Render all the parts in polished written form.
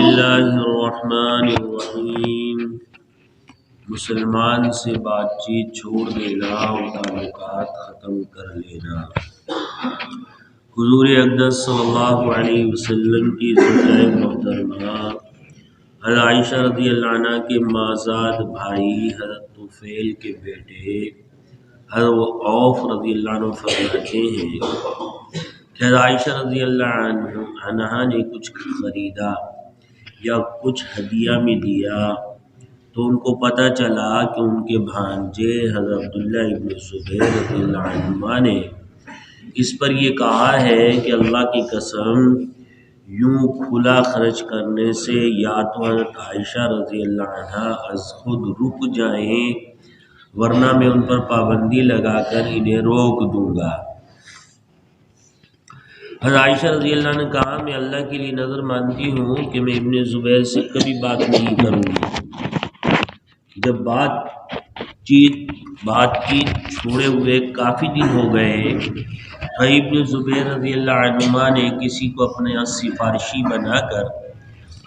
اللہ الرحمن الرحیم۔ مسلمان سے بات چیت چھوڑ دینا اور تعلقات ختم کر لینا۔ حضور اقدس صلی اللہ علیہ وسلم کی زوجہ محترمہ حضرت عائشہ رضی اللہ عنہ کے مازاد بھائی حضرت طفیل کے بیٹے حضرت عوف رضی اللہ عنہ فرماتے ہیں کہ حضرت عائشہ رضی اللہ عنہ نے کچھ خریدا یا کچھ ہدیہ میں دیا تو ان کو پتہ چلا کہ ان کے بھانجے حضرت عبداللہ ابن زبیر رضی اللہ عنہ نے اس پر یہ کہا ہے کہ اللہ کی قسم یوں کھلا خرچ کرنے سے یا تو حضرت عائشہ رضی اللہ عنہ از خود رک جائیں ورنہ میں ان پر پابندی لگا کر انہیں روک دوں گا۔ حضرت عائشہ رضی اللہ عنہ نے کہا میں اللہ کے لیے نظر مانتی ہوں کہ میں ابن زبیر سے کبھی بات نہیں کروں گی۔ جب بات چیت چھوڑے ہوئے کافی دن ہو گئے تو ابن زبیر رضی اللہ عنہ نے کسی کو اپنے سفارشی بنا کر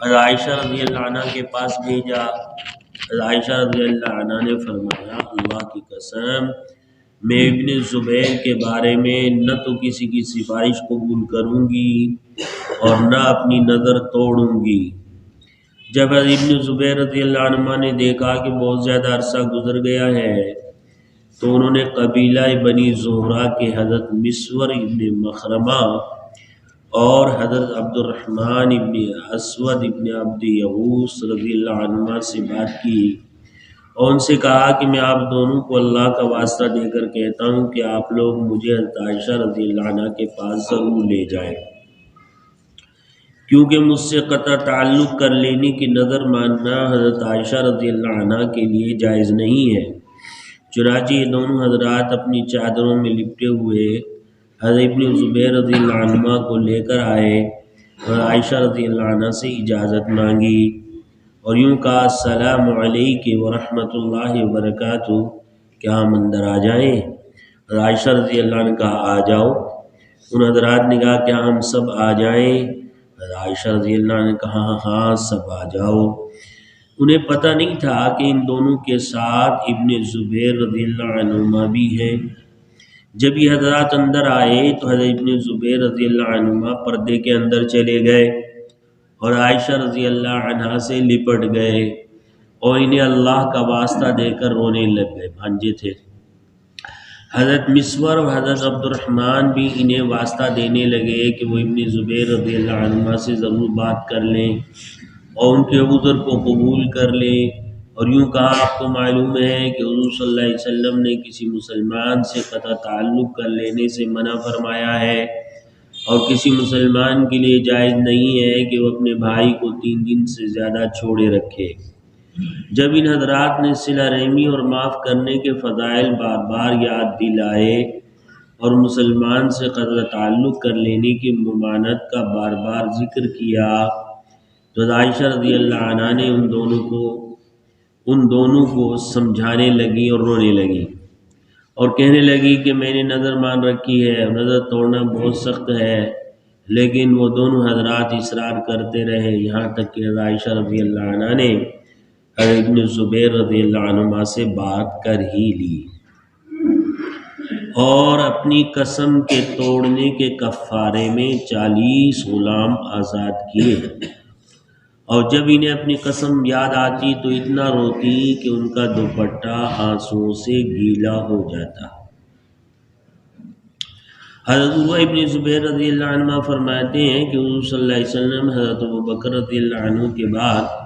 حضرت عائشہ رضی اللہ عنہ کے پاس بھیجا۔ حضرت عائشہ رضی اللہ عنہ نے فرمایا اللہ کی قسم میں ابن زبیر کے بارے میں نہ تو کسی کی سفارش قبول کروں گی اور نہ اپنی نظر توڑوں گی۔ جب ابن زبیر رضی اللہ عنہ نے دیکھا کہ بہت زیادہ عرصہ گزر گیا ہے تو انہوں نے قبیلہ بنی زہرہ کے حضرت مسور ابن مخرمہ اور حضرت عبد الرحمن ابن اسود ابن عبد یغوث رضی اللہ عنہ سے بات کی اور ان سے کہا کہ میں آپ دونوں کو اللہ کا واسطہ دے کر کہتا ہوں کہ آپ لوگ مجھے حضرت عائشہ رضی اللہ عنہ کے پاس ضرور لے جائیں، کیونکہ مجھ سے قطع تعلق کر لینے کی نظر ماننا حضرت عائشہ رضی اللہ عنہ کے لیے جائز نہیں ہے۔ چنانچہ یہ دونوں حضرات اپنی چادروں میں لپٹے ہوئے حضرت ابن زبیر رضی اللہ عنہ کو لے کر آئے اور عائشہ رضی اللہ عنہ سے اجازت مانگی اور یوں کہا السلام علیکم ورحمۃ اللہ وبرکاتہ، کیا ہم اندر آ جائیں؟ اور عائشہ رضی اللہ عنہ کہا آ جاؤ۔ ان حضرات نے کہا کیا ہم سب آ جائیں؟ اور عائشہ رضی اللہ عنہ نے کہا ہاں سب آ جاؤ۔ انہیں پتہ نہیں تھا کہ ان دونوں کے ساتھ ابن زبیر رضی اللہ عنہ بھی ہیں۔ جب یہ حضرات اندر آئے تو حضرت ابن زبیر رضی اللہ عنہ پردے کے اندر چلے گئے اور عائشہ رضی اللہ عنہ سے لپٹ گئے اور انہیں اللہ کا واسطہ دے کر رونے لگ گئے۔ بھانجے تھے حضرت مسور اور حضرت عبد الرحمن بھی انہیں واسطہ دینے لگے کہ وہ ابن زبیر رضی اللہ عنہ سے ضرور بات کر لیں اور ان کے عذر کو قبول کر لیں، اور یوں کہا آپ کو معلوم ہے کہ حضور صلی اللہ علیہ وسلم نے کسی مسلمان سے قطع تعلق کر لینے سے منع فرمایا ہے اور کسی مسلمان کے لیے جائز نہیں ہے کہ وہ اپنے بھائی کو 3 دن سے زیادہ چھوڑے رکھے۔ جب ان حضرات نے صلہ رحمی اور معاف کرنے کے فضائل بار بار یاد دلائے اور مسلمان سے قطع تعلق کر لینے کی ممانعت کا بار بار ذکر کیا تو عائشہ رضی اللہ عنہ نے ان دونوں کو سمجھانے لگی اور رونے لگی اور کہنے لگی کہ میں نے نظر مان رکھی ہے، نظر توڑنا بہت سخت ہے، لیکن وہ دونوں حضرات اصرار کرتے رہے یہاں تک کہ عائشہ رضی اللہ عنہ نے ابن زبیر رضی اللہ عنہ سے بات کر ہی لی اور اپنی قسم کے توڑنے کے کفارے میں 40 غلام آزاد کیے، اور جب انہیں اپنی قسم یاد آتی تو اتنا روتی کہ ان کا دوپٹہ آنسوؤں سے گیلا ہو جاتا۔ حضرت عروہ ابن زبیر رضی اللہ عنہ فرماتے ہیں کہ حضور صلی اللہ علیہ وسلم حضرت ابوبکر رضی اللہ عنہ کے بعد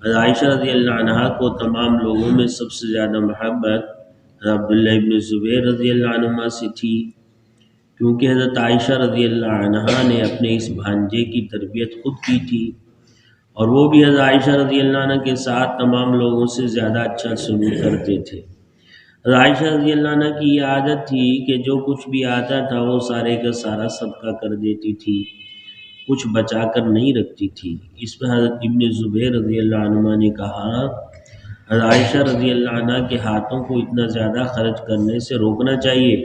حضرت عائشہ رضی اللہ عنہ کو تمام لوگوں میں سب سے زیادہ محبت حضرت عبداللہ ابن زبیر رضی اللہ عنہ سے تھی، کیونکہ حضرت عائشہ رضی اللہ عنہ نے اپنے اس بھانجے کی تربیت خود کی تھی اور وہ بھی حضرت عائشہ رضی اللہ عنہ کے ساتھ تمام لوگوں سے زیادہ اچھا سلوک کرتے تھے۔ حضرت عائشہ رضی اللہ عنہ کی یہ عادت تھی کہ جو کچھ بھی آتا تھا وہ سارے کا سارا صدقہ کر دیتی تھی، کچھ بچا کر نہیں رکھتی تھی۔ اس پر حضرت ابن زبیر رضی اللہ عنہ نے کہا حضرت عائشہ رضی اللہ عنہ کے ہاتھوں کو اتنا زیادہ خرچ کرنے سے روکنا چاہیے۔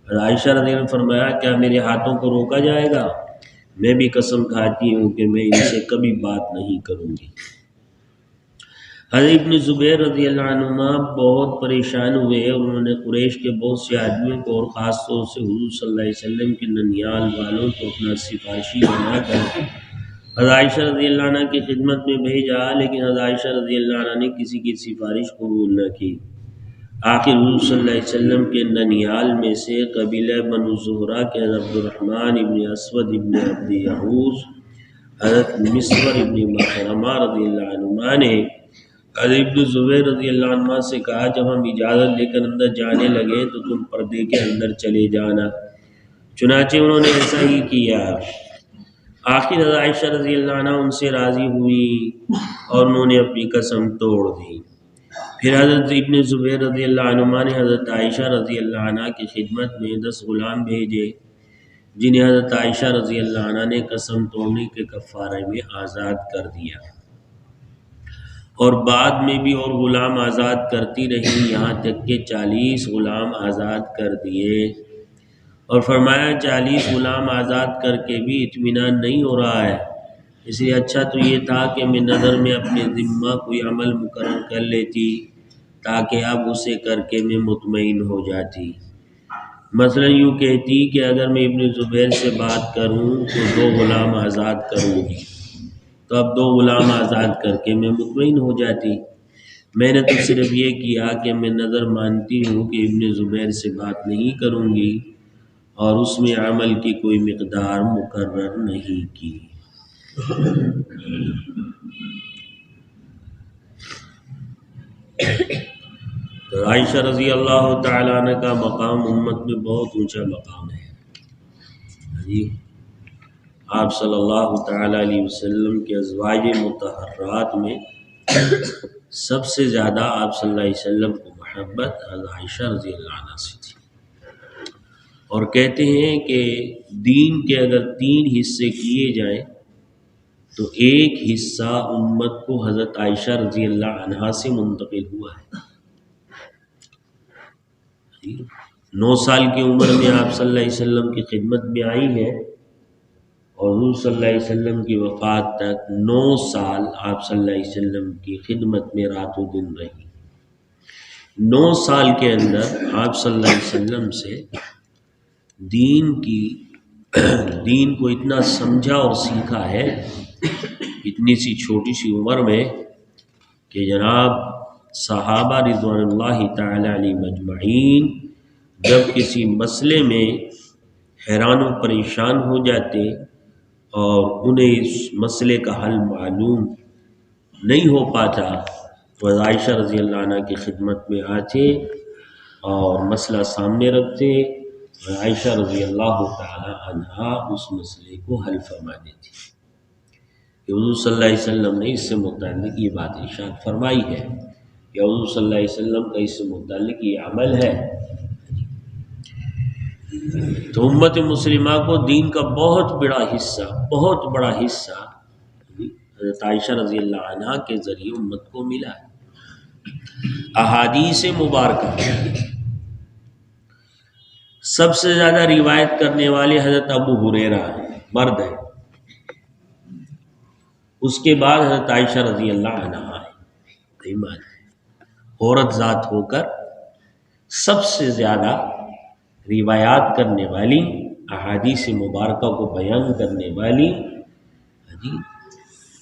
حضرت عائشہ رضی اللہ عنہ نے فرمایا کیا میرے ہاتھوں کو روکا جائے گا؟ میں بھی قسم کھاتی ہوں کہ میں ان سے کبھی بات نہیں کروں گی۔ حضرت ابن زبیر رضی اللہ عنہما بہت پریشان ہوئے اور انہوں نے قریش کے بہت سے آدمیوں کو اور خاص طور سے حضور صلی اللہ علیہ وسلم کے ننیال والوں کو اپنا سفارشی بنا کر حضرت عائشہ رضی اللہ عنہ کی خدمت میں بھیجا، لیکن حضرت عائشہ رضی اللہ عنہ نے کسی کی سفارش قبول نہ کی۔ آخر حضور صلی اللہ علیہ وسلم کے ننیال میں سے قبیلہ بنو زہرہ کے حضرت عبد الرحمن ابن اسود ابن عبد یعوذ، حضرت مسور ابن مخرمہ رضی اللہ عنہما نے حضرت ابن زبیر رضی اللہ عنہ سے کہا جب ہم اجازت لے کر اندر جانے لگے تو تم پردے کے اندر چلے جانا۔ چنانچہ انہوں نے ایسا ہی کیا۔ آخر حضرت عائشہ رضی اللہ عنہ ان سے راضی ہوئی اور انہوں نے اپنی قسم توڑ دی۔ پھر حضرت ابن زبیر رضی اللہ عنہ نے حضرت عائشہ رضی اللہ عنہ کی خدمت میں 10 غلام بھیجے، جنہیں حضرت عائشہ رضی اللہ عنہ نے قسم توڑنے کے کفارے میں آزاد کر دیا، اور بعد میں بھی اور غلام آزاد کرتی رہی، یہاں تک کہ 40 غلام آزاد کر دیے، اور فرمایا 40 غلام آزاد کر کے بھی اطمینان نہیں ہو رہا ہے، اس لیے اچھا تو یہ تھا کہ میں نظر میں اپنے ذمہ کوئی عمل مقرر کر لیتی تاکہ اب اسے کر کے میں مطمئن ہو جاتی۔ مثلا یوں کہتی کہ اگر میں ابن زبیر سے بات کروں تو 2 غلام آزاد کروں گی، تو اب 2 غلام آزاد کر کے میں مطمئن ہو جاتی۔ میں نے تو صرف یہ کیا کہ میں نظر مانتی ہوں کہ ابن زبیر سے بات نہیں کروں گی، اور اس میں عمل کی کوئی مقدار مقرر نہیں کی۔ تو عائشہ رضی اللہ تعالیٰ عنہ کا مقام امت میں بہت اونچا مقام ہے جی۔ آپ صلی اللہ تعالیٰ علیہ وسلم کے ازواج مطہرات میں سب سے زیادہ آپ صلی اللہ علیہ وسلم کو محبت حضرت عائشہ رضی اللہ عنہ سے تھی، اور کہتے ہیں کہ دین کے اگر 3 حصے کیے جائیں تو ایک حصہ امت کو حضرت عائشہ رضی اللہ عنہا سے منتقل ہوا ہے۔ 9 سال کی عمر میں آپ صلی اللہ علیہ وسلم کی خدمت میں آئی ہیں، اور حضور صلی اللہ علیہ وسلم کی وفات تک 9 سال آپ صلی اللہ علیہ وسلم کی خدمت میں رات و دن رہی۔ 9 سال کے اندر آپ صلی اللہ علیہ وسلم سے دین کو اتنا سمجھا اور سیکھا ہے اتنی سی چھوٹی سی عمر میں کہ جناب صحابہ رضوان اللہ تعالی علیہ مجمعین جب کسی مسئلے میں حیران و پریشان ہو جاتے اور انہیں اس مسئلے کا حل معلوم نہیں ہو پاتا تو عائشہ رضی اللہ عنہ کی خدمت میں آتے اور مسئلہ سامنے رکھتے، اور عائشہ رضی اللہ تعالی عنہا اس مسئلے کو حل فرما دیتی۔ کہ حضور صلی اللہ علیہ وسلم نے اس سے متعلق یہ بات ارشاد فرمائی ہے کہ حضور صلی اللہ علیہ وسلم کا اس سے متعلق یہ عمل ہے۔ تو امت مسلمہ کو دین کا بہت بڑا حصہ حضرت عائشہ رضی اللہ عنہ کے ذریعے امت کو ملا ہے۔ احادیث مبارکہ سب سے زیادہ روایت کرنے والے حضرت ابو ہریرہ ہیں، مرد ہیں، اس کے بعد حضرت عائشہ رضی اللہ عنہ ہے، ایمان ہے، عورت ذات ہو کر سب سے زیادہ روایات کرنے والی، احادیث مبارکہ کو بیان کرنے والی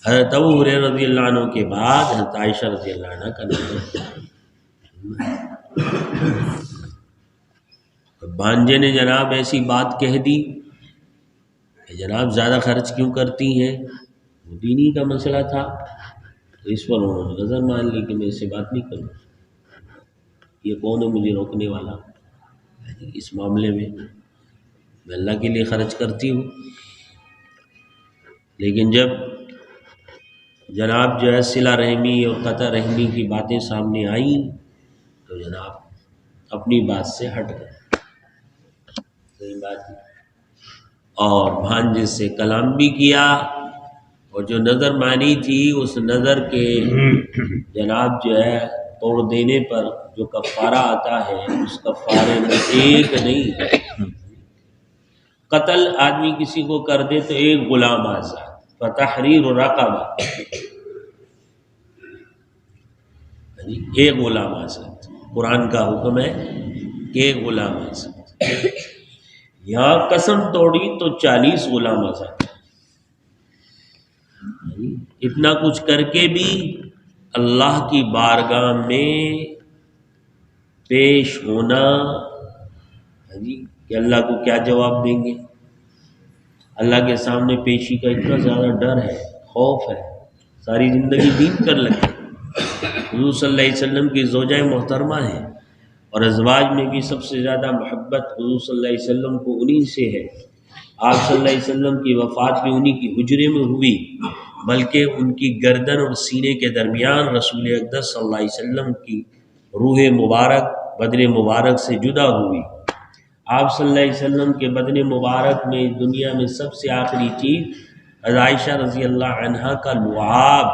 حضرت ابو ہریرہ رضی اللہ عنہ کے بعد حضرت عائشہ رضی اللہ عنہ کا نام ہے۔ بھانجے نے جناب ایسی بات کہہ دی کہ جناب زیادہ خرچ کیوں کرتی ہیں، وہ دینی کا مسئلہ تھا، تو اس پر انہوں نے نظر مان لی کہ میں اس سے بات نہیں کروں، یہ کون ہے مجھے روکنے والا اس معاملے میں، میں اللہ کے لیے خرچ کرتی ہوں۔ لیکن جب جناب جو ہے صلہ رحمی اور قطع رحمی کی باتیں سامنے آئیں تو جناب اپنی بات سے ہٹ گئے، صحیح بات ہے، اور بھانجے سے کلام بھی کیا، اور جو نظر مانی تھی اس نظر کے جناب جو ہے توڑ دینے پر جو کفارہ آتا ہے اس کفارے میں ایک نہیں قتل آدمی کسی کو کر دے تو ایک غلام آزاد، فتحریر رقبہ، ایک غلام آزاد، قرآن کا حکم ہے کہ ایک غلام آزاد۔ یہاں قسم توڑی تو 40 غلام آزاد۔ اتنا کچھ کر کے بھی اللہ کی بارگاہ میں پیش ہونا، کہ اللہ کو کیا جواب دیں گے؟ اللہ کے سامنے پیشی کا اتنا زیادہ ڈر ہے، خوف ہے، ساری زندگی دین کر لگے۔ حضور صلی اللہ علیہ وسلم کی زوجہ محترمہ ہیں، اور ازواج میں بھی سب سے زیادہ محبت حضور صلی اللہ علیہ وسلم کو انہی سے ہے۔ آپ صلی اللہ علیہ وسلم کی وفات بھی انہی کی حجرے میں ہوئی، بلکہ ان کی گردن اور سینے کے درمیان رسول اقدس صلی اللہ علیہ وسلم کی روح مبارک بدن مبارک سے جدا ہوئی۔ آپ صلی اللہ علیہ وسلم کے بدن مبارک میں دنیا میں سب سے آخری چیز عائشہ رضی اللہ عنہا کا لعاب،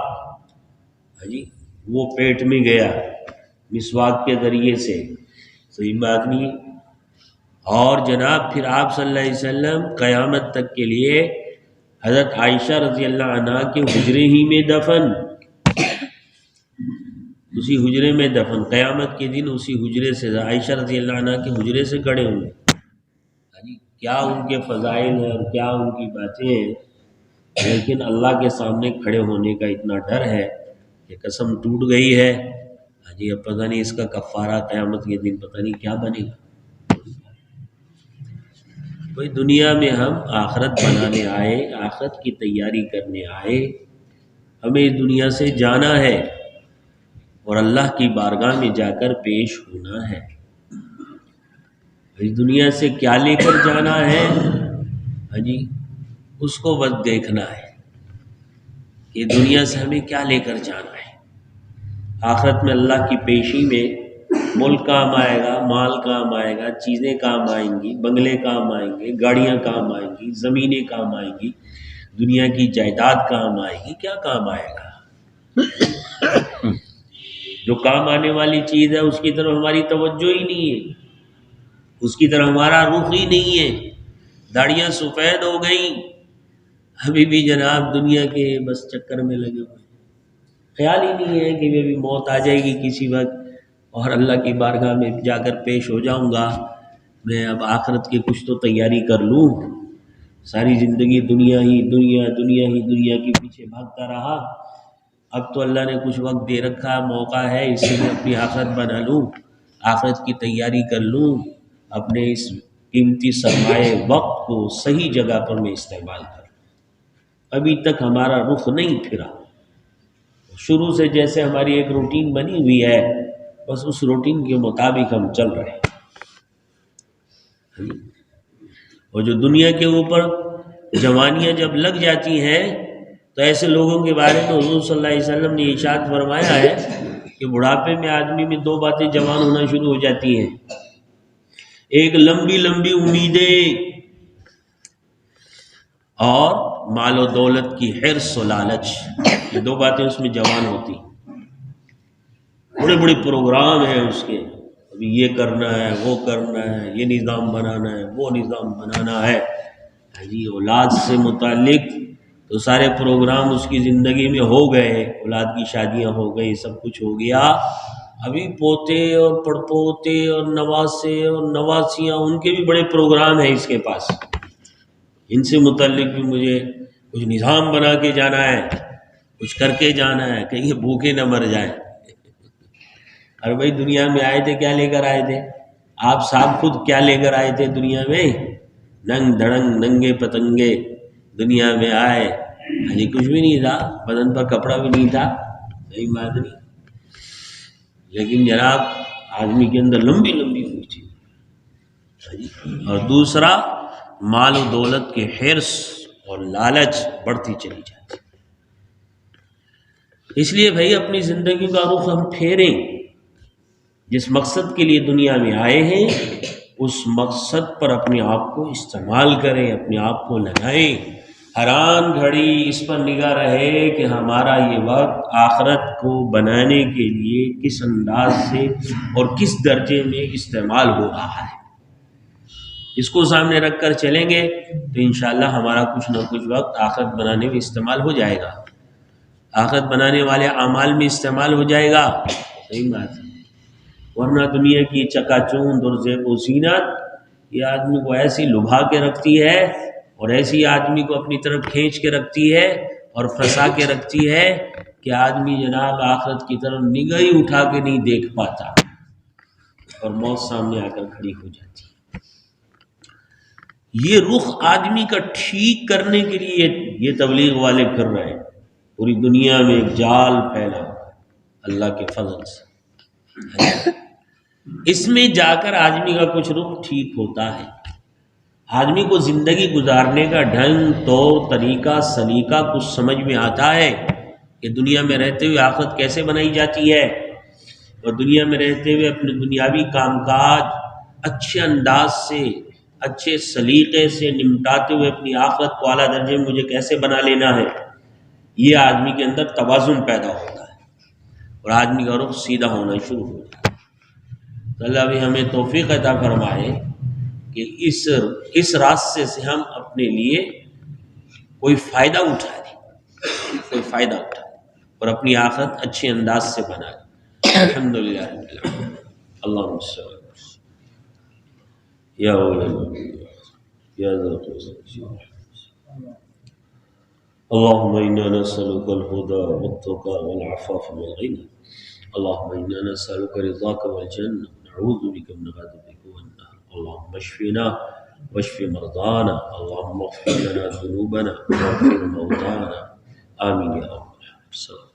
وہ پیٹ میں گیا مسواک کے ذریعے سے، صحیح بات نہیں۔ اور جناب پھر آپ صلی اللہ علیہ وسلم قیامت تک کے لیے حضرت عائشہ رضی اللہ عنہا کے حجرے ہی میں دفن، اسی حجرے میں دفن، قیامت کے دن اسی حجرے سے عائشہ رضی اللہ عنہا کے حجرے سے کھڑے ہوئے۔ کیا ان کے فضائل ہیں اور کیا ان کی باتیں ہیں، لیکن اللہ کے سامنے کھڑے ہونے کا اتنا ڈر ہے کہ قسم ٹوٹ گئی ہے، اب پتہ نہیں اس کا کفارہ قیامت کے دن پتہ نہیں کیا بنے گا۔ بھئی دنیا میں ہم آخرت بنانے آئے، آخرت کی تیاری کرنے آئے، ہمیں اس دنیا سے جانا ہے اور اللہ کی بارگاہ میں جا کر پیش ہونا ہے۔ اس دنیا سے کیا لے کر جانا ہے، اس کو بس دیکھنا ہے کہ دنیا سے ہمیں کیا لے کر جانا ہے۔ آخرت میں اللہ کی پیشی میں ملک کام آئے گا، مال کام آئے گا، چیزیں کام آئیں گی، بنگلے کام آئیں گے، گاڑیاں کام آئیں گی، زمینیں کام آئیں گی، دنیا کی جائیداد کام آئے گی، کیا کام آئے گا؟ جو کام آنے والی چیز ہے اس کی طرف ہماری توجہ ہی نہیں ہے، اس کی طرف ہمارا رخ ہی نہیں ہے، داڑیاں سفید ہو گئیں، ابھی بھی جناب دنیا کے بس چکر میں لگے ہوئے، خیال ہی نہیں ہے کہ بھی موت آ جائے گی کسی وقت اور اللہ کی بارگاہ میں جا کر پیش ہو جاؤں گا۔ میں اب آخرت کی کچھ تو تیاری کر لوں، ساری زندگی دنیا ہی دنیا دنیا ہی دنیا کے پیچھے بھاگتا رہا، اب تو اللہ نے کچھ وقت دے رکھا، موقع ہے، اسی میں اپنی آخرت بنا لوں، آخرت کی تیاری کر لوں، اپنے اس قیمتی سرمایہ وقت کو صحیح جگہ پر میں استعمال کروں۔ ابھی تک ہمارا رخ نہیں پھرا، شروع سے جیسے ہماری ایک روٹین بنی ہوئی ہے، بس اس روٹین کے مطابق ہم چل رہے ہیں۔ اور جو دنیا کے اوپر جوانیاں جب لگ جاتی ہیں تو ایسے لوگوں کے بارے میں حضور صلی اللہ علیہ وسلم نے ارشاد فرمایا ہے کہ بڑھاپے میں آدمی میں دو باتیں جوان ہونا شروع ہو جاتی ہیں، ایک لمبی لمبی امیدیں اور مال و دولت کی حرص و لالچ، یہ دو باتیں اس میں جوان ہوتی ہیں۔ بڑے بڑے پروگرام ہیں اس کے، ابھی یہ کرنا ہے، وہ کرنا ہے، یہ نظام بنانا ہے، وہ نظام بنانا ہے، اولاد سے متعلق تو سارے پروگرام اس کی زندگی میں ہو گئے، اولاد کی شادیاں ہو گئی، سب کچھ ہو گیا، ابھی پوتے اور پڑپوتے اور نواسے اور نواسیاں، ان کے بھی بڑے پروگرام ہیں اس کے پاس، ان سے متعلق بھی مجھے کچھ نظام بنا کے جانا ہے، کچھ کر کے جانا ہے، کہیں بھوکے نہ مر جائیں۔ اور بھائی دنیا میں آئے تھے کیا لے کر آئے تھے؟ آپ صاحب خود کیا لے کر آئے تھے دنیا میں؟ ننگ دھڑنگ ننگے پتنگے دنیا میں آئے، کچھ بھی نہیں تھا، بدن پر کپڑا بھی نہیں تھا، نہیں بات نہیں، لیکن جناب آدمی کے اندر لمبی لمبی ہوئی تھی۔ اور دوسرا مال و دولت کے حرص اور لالچ بڑھتی چلی جاتی۔ اس لیے بھائی اپنی زندگی کا رخ ہم پھیریں، جس مقصد کے لیے دنیا میں آئے ہیں اس مقصد پر اپنے آپ کو استعمال کریں، اپنے آپ کو لگائیں، ہر آن گھڑی اس پر نگاہ رہے کہ ہمارا یہ وقت آخرت کو بنانے کے لیے کس انداز سے اور کس درجے میں استعمال ہو رہا ہے۔ اس کو سامنے رکھ کر چلیں گے تو انشاءاللہ ہمارا کچھ نہ کچھ وقت آخرت بنانے میں استعمال ہو جائے گا، آخرت بنانے والے اعمال میں استعمال ہو جائے گا. صحیح بات ہے. ورنہ دنیا کی چکا چوند اور زیب و زینت یہ آدمی کو ایسی لبھا کے رکھتی ہے اور ایسی آدمی کو اپنی طرف کھینچ کے رکھتی ہے اور پھنسا کے رکھتی ہے کہ آدمی جناب آخرت کی طرف نگاہ ہی اٹھا کے نہیں دیکھ پاتا اور موت سامنے آ کر کھڑی ہو جاتی ہے. یہ رخ آدمی کا ٹھیک کرنے کے لیے یہ تبلیغ والے پھر رہے ہیں. پوری دنیا میں ایک جال پھیلا اللہ کے فضل سے، اس میں جا کر آدمی کا کچھ رخ ٹھیک ہوتا ہے. آدمی کو زندگی گزارنے کا ڈھنگ طور طریقہ سلیقہ کچھ سمجھ میں آتا ہے کہ دنیا میں رہتے ہوئے آخرت کیسے بنائی جاتی ہے، اور دنیا میں رہتے ہوئے اپنے دنیاوی کام کاج اچھے انداز سے اچھے سلیقے سے نمٹاتے ہوئے اپنی آخرت کو اعلیٰ درجے میں مجھے کیسے بنا لینا ہے. یہ آدمی کے اندر توازن پیدا ہوتا ہے اور آدمی کا رخ سیدھا ہونا شروع ہو جاتا ہے. تو اللہ بھی ہمیں توفیق عطا فرمائے کہ اس راستے سے ہم اپنے لیے کوئی فائدہ اٹھا دیں اور اپنی آخرت اچھے انداز سے بنا دیں. الحمدللہ رب العالمین. اللہم صل علی یا یا اللهم إنا نسألك الهدى والتقى والعفاف والغنى. اللهم إنا نسألك رضاك والجنة نعوذ بك من غضبك والنار. اللهم اشفنا واشف مرضانا. اللهم اغفر لنا ذنوبنا واغفر موتانا. آمين يا رب العالمين.